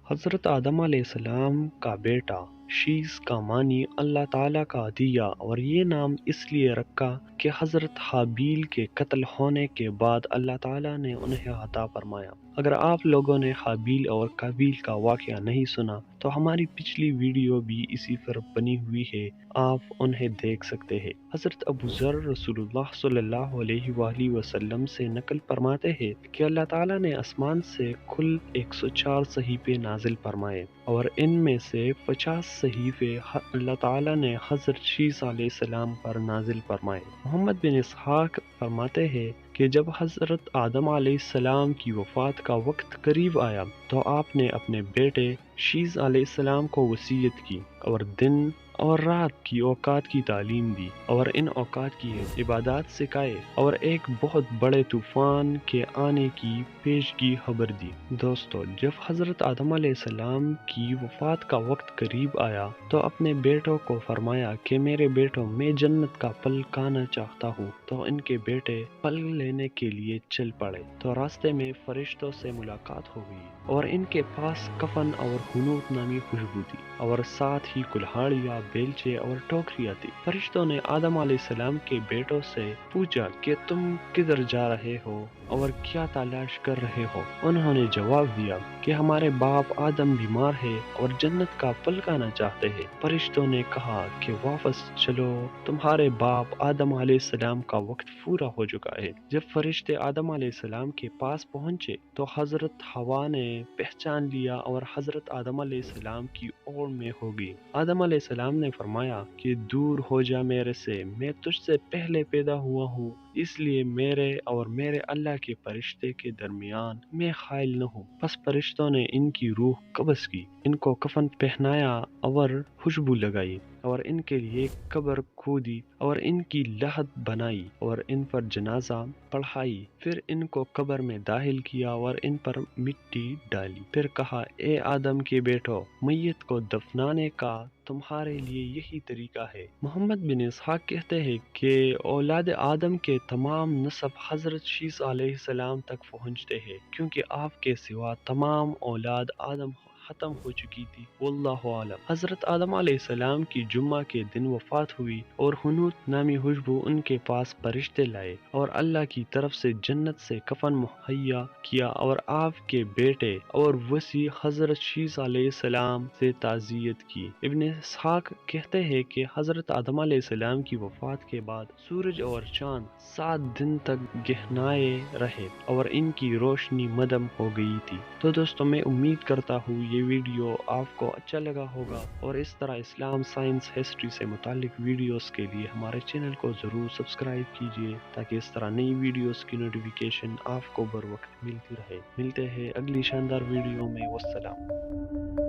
حضرت آدم علیہ السلام کا بیٹا شیس کا معنی اللہ تعالیٰ کا عطیہ، اور یہ نام اس لیے رکھا کہ حضرت حابیل کے قتل ہونے کے بعد اللہ تعالیٰ نے انہیں عطا فرمایا۔ اگر آپ لوگوں نے حابیل اور قابیل کا واقعہ نہیں سنا تو ہماری پچھلی ویڈیو بھی اسی پر بنی ہوئی ہے، آپ انہیں دیکھ سکتے ہیں۔ حضرت ابو ذر رسول اللہ صلی اللہ علیہ وآلہ وسلم سے نقل فرماتے ہیں کہ اللہ تعالیٰ نے آسمان سے کل 104 صحیفے نازل فرمائے، اور ان میں سے 50 صحیفے اللہ تعالیٰ نے حضرت شیس علیہ السلام پر نازل فرمائے۔ محمد بن اسحاق فرماتے ہیں کہ جب حضرت آدم علیہ السلام کی وفات کا وقت قریب آیا تو آپ نے اپنے بیٹے شیس علیہ السلام کو وصیت کی، اور دن اور رات کی اوقات کی تعلیم دی، اور ان اوقات کی عبادات سکھائے، اور ایک بہت بڑے طوفان کے آنے کی پیشگی خبر دی۔ دوستو، جب حضرت آدم علیہ السلام کی وفات کا وقت قریب آیا تو اپنے بیٹوں کو فرمایا کہ میرے بیٹوں، میں جنت کا پھل کھانا چاہتا ہوں۔ تو ان کے بیٹے پھل لینے کے لیے چل پڑے، تو راستے میں فرشتوں سے ملاقات ہو گئی، اور ان کے پاس کفن اور حنوط نامی خوشبو تھی، اور ساتھ ہی کلہاڑیاں، بیلچے اور ٹوکریاں تھی۔ فرشتوں نے آدم علیہ السلام کے بیٹوں سے پوچھا کہ تم کدھر جا رہے ہو اور کیا تلاش کر رہے ہو؟ انہوں نے جواب دیا کہ ہمارے باپ آدم بیمار ہے اور جنت کا پھل کھانا چاہتے ہیں۔ فرشتوں نے کہا کہ واپس چلو، تمہارے باپ آدم علیہ السلام کا وقت پورا ہو چکا ہے۔ جب فرشتے آدم علیہ السلام کے پاس پہنچے تو حضرت حوا نے پہچان لیا اور حضرت آدم علیہ السلام کی اوڑ میں ہو گئی۔ آدم علیہ السلام نے فرمایا کہ دور ہو جا میرے سے، میں تجھ سے پہلے پیدا ہوا ہوں، اس لیے میرے اور میرے اللہ کے فرشتے کے درمیان میں حائل نہ ہوں۔ پس فرشتوں نے ان کی روح قبض کی، ان کو کفن پہنایا اور خوشبو لگائی، اور ان کے لیے قبر کھودی اور ان کی لحد بنائی اور ان پر جنازہ پڑھائی۔ پھر ان کو قبر میں داخل کیا اور ان پر مٹی ڈالی۔ پھر کہا، اے آدم کے بیٹو، میت کو دفنانے کا تمہارے لیے یہی طریقہ ہے۔ محمد بن اسحاق کہتے ہیں کہ اولاد آدم کے تمام نسب حضرت شیس علیہ السلام تک پہنچتے ہیں، کیونکہ آپ کے سوا تمام اولاد آدم ختم ہو چکی تھی۔ واللہ عالم۔ حضرت آدم علیہ السلام کی جمعہ کے دن وفات ہوئی، اور حنوط نامی خوشبو ان کے پاس فرشتے لائے، اور اللہ کی طرف سے جنت سے کفن مہیا کیا، اور آپ کے بیٹے اور وصی حضرت شیس علیہ السلام سے تعزیت کی۔ ابن اسحاق کہتے ہیں کہ حضرت آدم علیہ السلام کی وفات کے بعد سورج اور چاند 7 دن تک گہنائے رہے، اور ان کی روشنی مدھم ہو گئی تھی۔ تو دوستوں، میں امید کرتا ہوں یہ ویڈیو آپ کو اچھا لگا ہوگا، اور اس طرح اسلام، سائنس، ہسٹری سے متعلق ویڈیوز کے لیے ہمارے چینل کو ضرور سبسکرائب کیجیے، تاکہ اس طرح نئی ویڈیوز کی نوٹیفیکیشن آپ کو بر وقت ملتی رہے۔ ملتے ہیں اگلی شاندار ویڈیو میں۔ والسلام۔